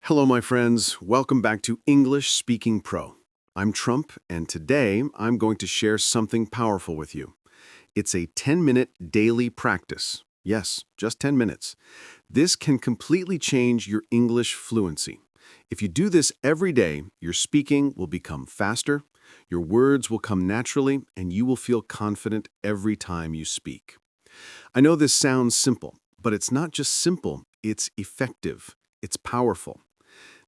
Hello, my friends. Welcome back to English Speaking Pro. I'm Trump, and today I'm going to share something powerful with you. It's a 10-minute daily practice. Yes, just 10 minutes. This can completely change your English fluency. If you do this every day, your speaking will become faster, your words will come naturally, and you will feel confident every time you speak. I know this sounds simple, but it's not just simple, it's effective. It's powerful.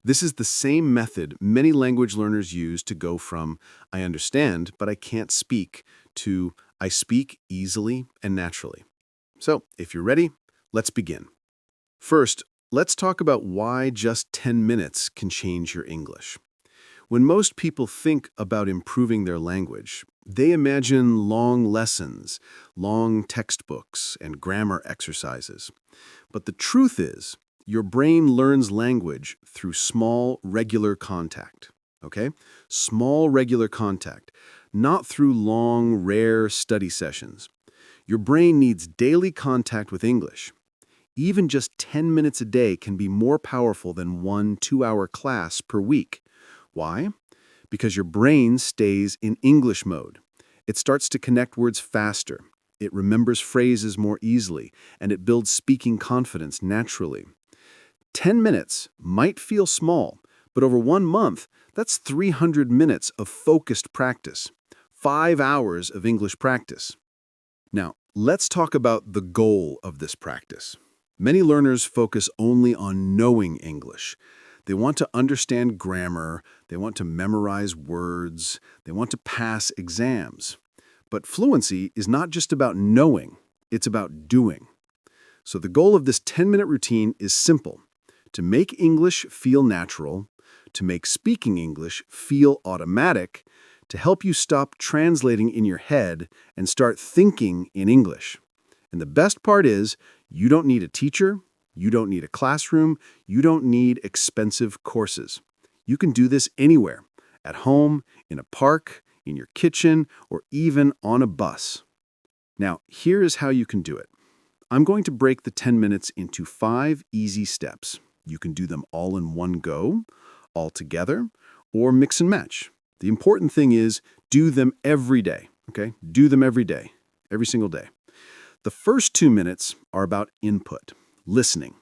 This is the same method many language learners use to go from "I understand, but I can't speak" to "I speak easily and naturally." So, if you're ready, let's begin. First, let's talk about why just 10 minutes can change your English. When most people think about improving their language, they imagine long lessons, long textbooks, and grammar exercises. But the truth is, your brain learns language through small, regular contact. Okay? Small, regular contact, not through long, rare study sessions. Your brain needs daily contact with English. Even just 10 minutes a day can be more powerful than one 2-hour class per week. Why? Because your brain stays in English mode. It starts to connect words faster. It remembers phrases more easily, and it builds speaking confidence naturally. 10 minutes might feel small, but over 1 month, that's 300 minutes of focused practice, 5 hours of English practice. Now, let's talk about the goal of this practice. Many learners focus only on knowing English. They want to understand grammar, they want to memorize words, they want to pass exams. But fluency is not just about knowing, it's about doing. So the goal of this 10-minute routine is simple: to make English feel natural, to make speaking English feel automatic, to help you stop translating in your head and start thinking in English. And the best part is, you don't need a teacher, you don't need a classroom, you don't need expensive courses. You can do this anywhere, at home, in a park, in your kitchen, or even on a bus. Now, here is how you can do it. I'm going to break the 10 minutes into 5 easy steps. You can do them all in one go, all together, or mix and match. The important thing is, do them every day, okay? Do them every day, every single day. The first 2 minutes are about input, listening.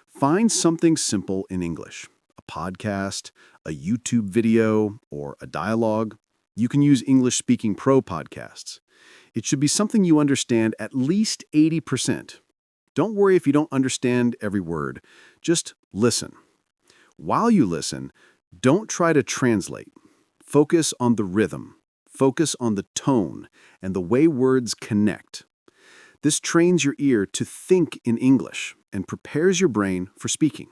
Find something simple in English, a podcast, a YouTube video, or a dialogue. You can use English Speaking Pro podcasts. It should be something you understand at least 80%. Don't worry if you don't understand every word. Just listen. While you listen, don't try to translate. Focus on the rhythm. Focus on the tone and the way words connect. This trains your ear to think in English and prepares your brain for speaking.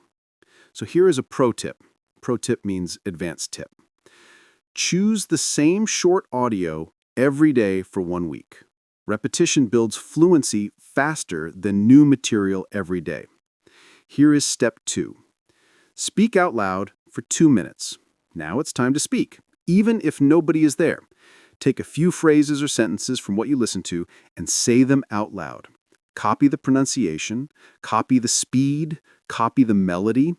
So here is a pro tip. Pro tip means advanced tip. Choose the same short audio every day for 1 week. Repetition builds fluency faster than new material every day. Here is step 2. Speak out loud for 2 minutes. Now it's time to speak, even if nobody is there. Take a few phrases or sentences from what you listen to and say them out loud. Copy the pronunciation, copy the speed, copy the melody.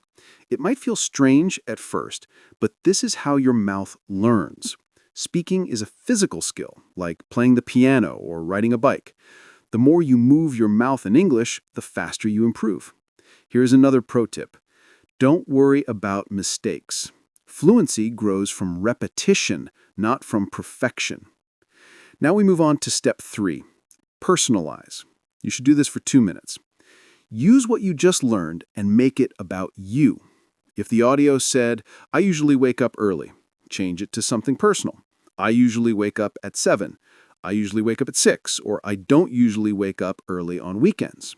It might feel strange at first, but this is how your mouth learns. Speaking is a physical skill, like playing the piano or riding a bike. The more you move your mouth in English, the faster you improve. Here's another pro tip. Don't worry about mistakes. Fluency grows from repetition, not from perfection. Now we move on to step 3, personalize. You should do this for 2 minutes. Use what you just learned and make it about you. If the audio said, "I usually wake up early," change it to something personal. "I usually wake up at 7. I usually wake up at 6, or "I don't usually wake up early on weekends."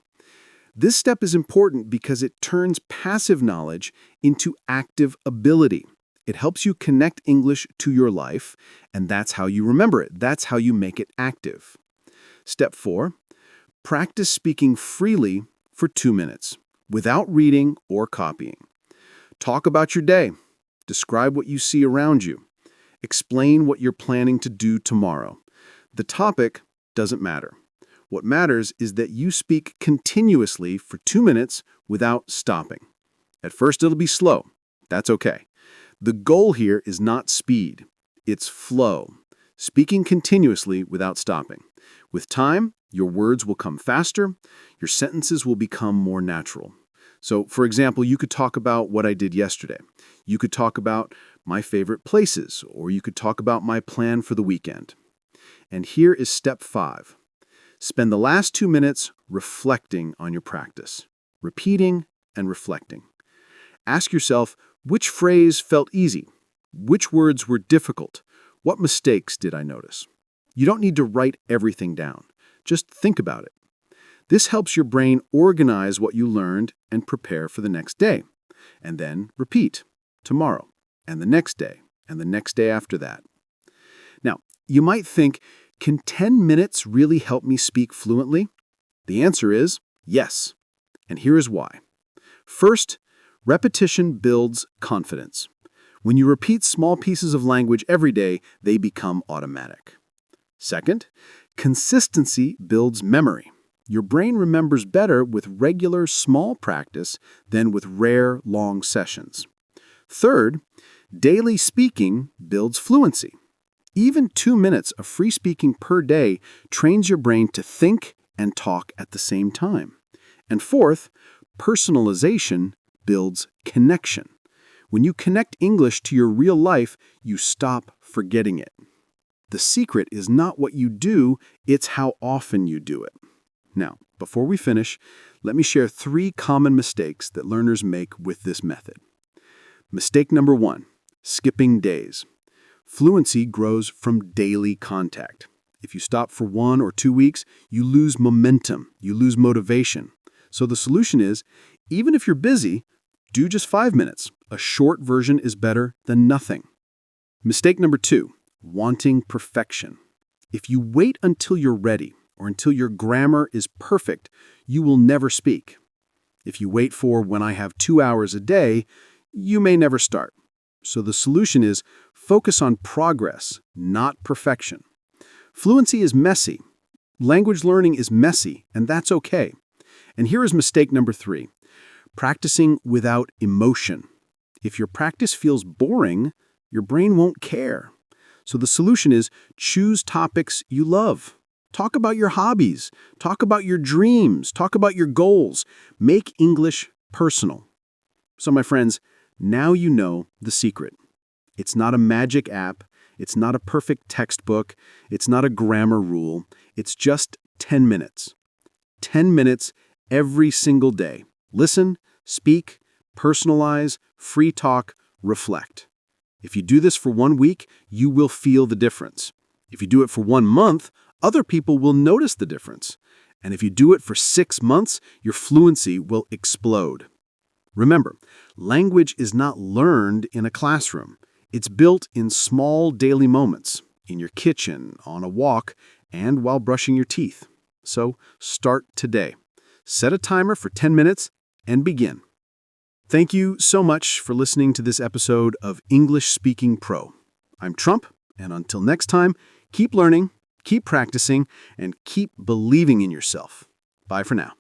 This step is important because it turns passive knowledge into active ability. It helps you connect English to your life, and that's how you remember it. That's how you make it active. Step 4, practice speaking freely for 2 minutes, without reading or copying. Talk about your day. Describe what you see around you. Explain what you're planning to do tomorrow. The topic doesn't matter. What matters is that you speak continuously for 2 minutes without stopping. At first, it'll be slow. That's okay. The goal here is not speed, it's flow. Speaking continuously without stopping. With time, your words will come faster, your sentences will become more natural. So, for example, you could talk about what I did yesterday. You could talk about my favorite places, or you could talk about my plan for the weekend. And here is step 5. Spend the last 2 minutes reflecting on your practice, repeating and reflecting. Ask yourself, which phrase felt easy? Which words were difficult? What mistakes did I notice? You don't need to write everything down. Just think about it. This helps your brain organize what you learned and prepare for the next day. And then repeat tomorrow, and the next day, and the next day after that. Now, you might think, can 10 minutes really help me speak fluently? The answer is yes. And here is why. First, repetition builds confidence. When you repeat small pieces of language every day, they become automatic. Second, consistency builds memory. Your brain remembers better with regular, small practice than with rare, long sessions. Third, daily speaking builds fluency. Even 2 minutes of free speaking per day trains your brain to think and talk at the same time. And fourth, personalization builds connection. When you connect English to your real life, you stop forgetting it. The secret is not what you do, it's how often you do it. Now, before we finish, let me share 3 common mistakes that learners make with this method. Mistake number 1, skipping days. Fluency grows from daily contact. If you stop for 1 or 2 weeks, you lose momentum, you lose motivation. So the solution is, even if you're busy, do just 5 minutes. A short version is better than nothing. Mistake number 2, wanting perfection. If you wait until you're ready or until your grammar is perfect, you will never speak. If you wait for when I have 2 hours a day, you may never start. So the solution is focus on progress, not perfection. Fluency is messy. Language learning is messy, and that's okay. And here is mistake number 3, practicing without emotion. If your practice feels boring, your brain won't care. So the solution is choose topics you love. Talk about your hobbies. Talk about your dreams. Talk about your goals. Make English personal. So my friends, now you know the secret. It's not a magic app. It's not a perfect textbook. It's not a grammar rule. It's just 10 minutes. 10 minutes every single day. Listen, speak, personalize, free talk, reflect. If you do this for 1 week, you will feel the difference. If you do it for 1 month, other people will notice the difference. And if you do it for 6 months, your fluency will explode. Remember, language is not learned in a classroom. It's built in small daily moments, in your kitchen, on a walk, and while brushing your teeth. So start today. Set a timer for 10 minutes and begin. Thank you so much for listening to this episode of English Speaking Pro. I'm Trump, and until next time, keep learning, keep practicing, and keep believing in yourself. Bye for now.